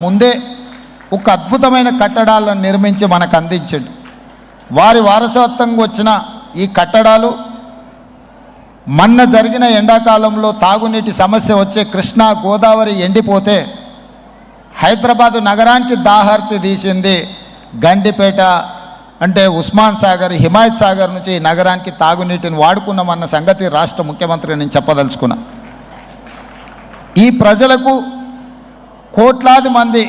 ముందే ఒక అద్భుతమైన కట్టడాలను నిర్మించి మనకు అందించాడు. వారి వారసత్వంగా వచ్చిన ఈ కట్టడాలు మొన్న జరిగిన ఎండాకాలంలో తాగునీటి సమస్య వచ్చే కృష్ణా గోదావరి ఎండిపోతే హైదరాబాదు నగరానికి దాహార్తి తీసింది. గండిపేట అంటే ఉస్మాన్ సాగర్, హిమాయత్ సాగర్ నుంచి ఈ నగరానికి తాగునీటిని వాడుకున్నామన్న సంగతి రాష్ట్ర ముఖ్యమంత్రి నేను చెప్పదలుచుకున్నా. ఈ ప్రజలకు కోట్లాది మంది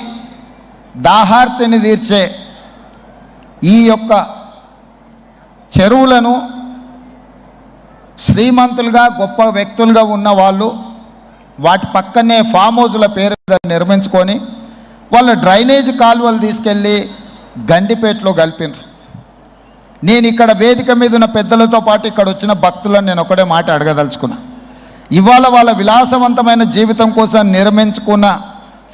దాహార్తిని తీర్చే ఈ యొక్క చెరువులను శ్రీమంతులుగా గొప్ప వ్యక్తులుగా ఉన్న వాళ్ళు వాటి పక్కనే ఫామ్ హౌజుల పేరు నిర్మించుకొని వాళ్ళ డ్రైనేజ్ కాలువలు తీసుకెళ్ళి గండిపేటలో కలిపినారు. నేను ఇక్కడ వేదిక మీద ఉన్న పెద్దలతో పాటు ఇక్కడ వచ్చిన భక్తులను నేను ఒకటే మాట అడగదలుచుకున్నా. ఇవాళ వాళ్ళ విలాసవంతమైన జీవితం కోసం నిర్మించుకున్న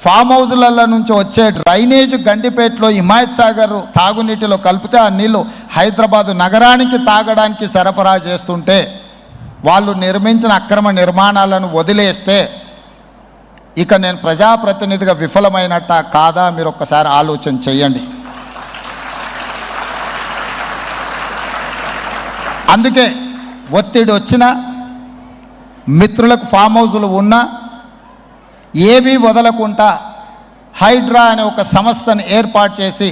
ఫామ్ హౌజుల నుంచి వచ్చే డ్రైనేజ్ గండిపేటలో హిమాయత్ సాగర్ తాగునీటిలో కలిపితే ఆ నీళ్ళు హైదరాబాదు నగరానికి తాగడానికి సరఫరా చేస్తుంటే వాళ్ళు నిర్మించిన అక్రమ నిర్మాణాలను వదిలేస్తే ఇక నేను ప్రజాప్రతినిధిగా విఫలమైనట్ట కాదా మీరు ఒక్కసారి ఆలోచన చేయండి. అందుకే ఒత్తిడి వచ్చినా మిత్రులకు ఫామ్ హౌజులు ఉన్నా ఏవి వదలకుండా హైడ్రా అనే ఒక సంస్థను ఏర్పాటు చేసి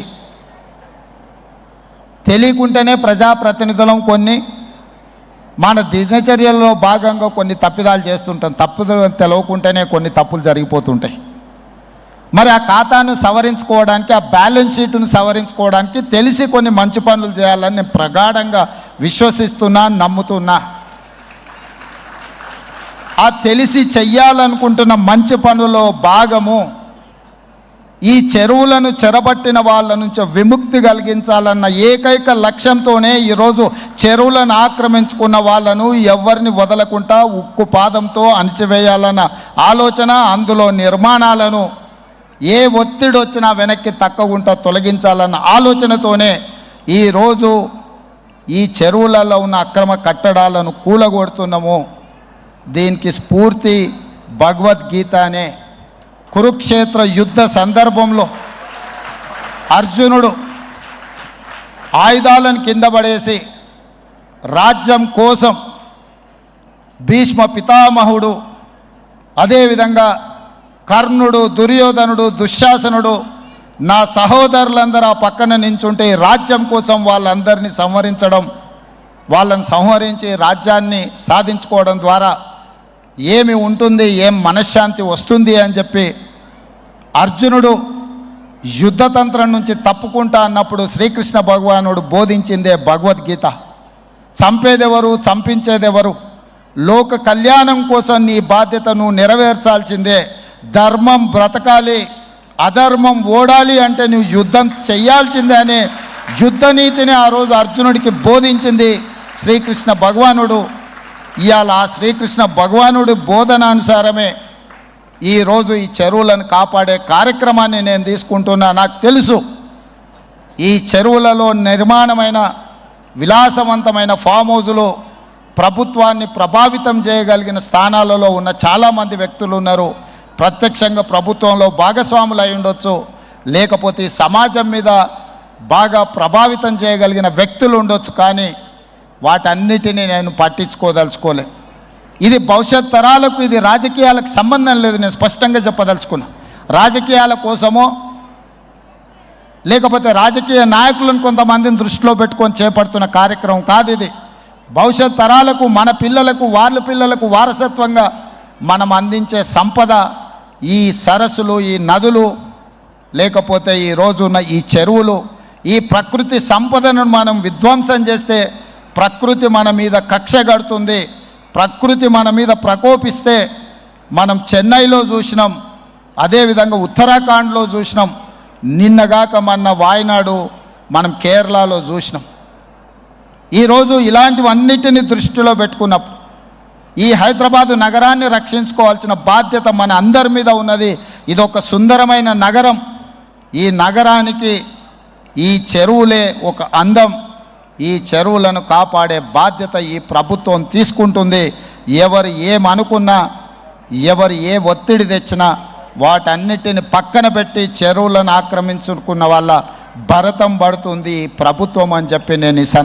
తెలియకుంటేనే ప్రజాప్రతినిధులం కొన్ని మన దినచర్యల్లో భాగంగా కొన్ని తప్పిదాలు చేస్తుంటాం. తప్పులు తెలవకుంటేనే కొన్ని తప్పులు జరిగిపోతుంటాయి. మరి ఆ ఖాతాను సవరించుకోవడానికి, ఆ బ్యాలెన్స్ షీట్ను సవరించుకోవడానికి తెలిసి కొన్ని మంచి పనులు చేయాలని నేను ప్రగాఢంగా విశ్వసిస్తున్నా, నమ్ముతున్నా. ఆ తెలిసి చెయ్యాలనుకుంటున్న మంచి పనులో భాగము ఈ చెరువులను చెరబట్టిన వాళ్ళ నుంచి విముక్తి కలిగించాలన్న ఏకైక లక్ష్యంతోనే ఈరోజు చెరువులను ఆక్రమించుకున్న వాళ్ళను ఎవరిని వదలకుండా ఉక్కు పాదంతో అణిచివేయాలన్న ఆలోచన, అందులో నిర్మాణాలను ఏ ఒత్తిడి వచ్చినా వెనక్కి తక్కకుండా తొలగించాలన్న ఆలోచనతోనే ఈరోజు ఈ చెరువులలో ఉన్న అక్రమ కట్టడాలను కూలగొడుతున్నాము. దీనికి స్ఫూర్తి భగవద్గీత అనే కురుక్షేత్ర యుద్ధ సందర్భంలో అర్జునుడు ఆయుధాలను కింద పడేసి రాజ్యం కోసం భీష్మ పితామహుడు, అదేవిధంగా కర్ణుడు, దుర్యోధనుడు, దుశ్శాసనుడు నా సహోదరులందరూ ఆ పక్కన నించుంటే ఈ రాజ్యం కోసం వాళ్ళందరినీ సంహరించడం, వాళ్ళని సంహరించి రాజ్యాన్ని సాధించుకోవడం ద్వారా ఏమి ఉంటుంది, ఏం మనశ్శాంతి వస్తుంది అని చెప్పి అర్జునుడు యుద్ధతంత్రం నుంచి తప్పుకుంటా అన్నప్పుడు శ్రీకృష్ణ భగవానుడు బోధించిందే భగవద్గీత. చంపేదెవరు, చంపించేదెవరు, లోక కళ్యాణం కోసం నీ బాధ్యతను నెరవేర్చాల్సిందే. ధర్మం బ్రతకాలి, అధర్మం ఓడాలి అంటే నువ్వు యుద్ధం చెయ్యాల్సిందే అనే యుద్ధనీతిని ఆ రోజు అర్జునుడికి బోధించింది శ్రీకృష్ణ భగవానుడు. ఇవాళ ఆ శ్రీకృష్ణ భగవానుడి బోధనానుసారమే ఈరోజు ఈ చెరువులను కాపాడే కార్యక్రమాన్ని నేను తీసుకుంటున్నా. నాకు తెలుసు ఈ చెరువులలో నిర్మాణమైన విలాసవంతమైన ఫామ్ హౌజులు ప్రభుత్వాన్ని ప్రభావితం చేయగలిగిన స్థానాలలో ఉన్న చాలామంది వ్యక్తులు ఉన్నారు. ప్రత్యక్షంగా ప్రభుత్వంలో భాగస్వాములు అయి ఉండొచ్చు, లేకపోతే సమాజం మీద బాగా ప్రభావితం చేయగలిగిన వ్యక్తులు ఉండొచ్చు. కానీ వాటన్నిటినీ నేను పట్టించుకోదలుచుకోలే. ఇది భవిష్యత్ తరాలకు, ఇది రాజకీయాలకు సంబంధం లేదు. నేను స్పష్టంగా చెప్పదలుచుకున్నా. రాజకీయాల కోసమో లేకపోతే రాజకీయ నాయకులను కొంతమందిని దృష్టిలో పెట్టుకొని చేపడుతున్న కార్యక్రమం కాదు ఇది. భవిష్యత్ తరాలకు, మన పిల్లలకు, వాళ్ళ పిల్లలకు వారసత్వంగా మనం అందించే సంపద ఈ సరస్సులు, ఈ నదులు, లేకపోతే ఈ రోజున్న ఈ చెరువులు. ఈ ప్రకృతి సంపదను మనం విధ్వంసం చేస్తే ప్రకృతి మన మీద కక్ష కడుతుంది. ప్రకృతి మన మీద ప్రకోపిస్తే మనం చెన్నైలో చూసినాం, అదేవిధంగా ఉత్తరాఖండ్లో చూసినాం, నిన్నగాక మొన్న వాయనాడు మనం కేరళలో చూసినాం. ఈరోజు ఇలాంటివన్నిటిని దృష్టిలో పెట్టుకున్నప్పుడు ఈ హైదరాబాదు నగరాన్ని రక్షించుకోవాల్సిన బాధ్యత మన అందరి మీద ఉన్నది. ఇది ఒక సుందరమైన నగరం. ఈ నగరానికి ఈ చెరువులే ఒక అందం. ఈ చెరువులను కాపాడే బాధ్యత ఈ ప్రభుత్వం తీసుకుంటుంది. ఎవరు ఏమనుకున్నా, ఎవరు ఏ ఒత్తిడి తెచ్చినా వాటన్నిటిని పక్కన పెట్టి చెరువులను ఆక్రమించుకున్న వాళ్ళ భరతం పడుతుంది ఈ ప్రభుత్వం అని చెప్పి నేను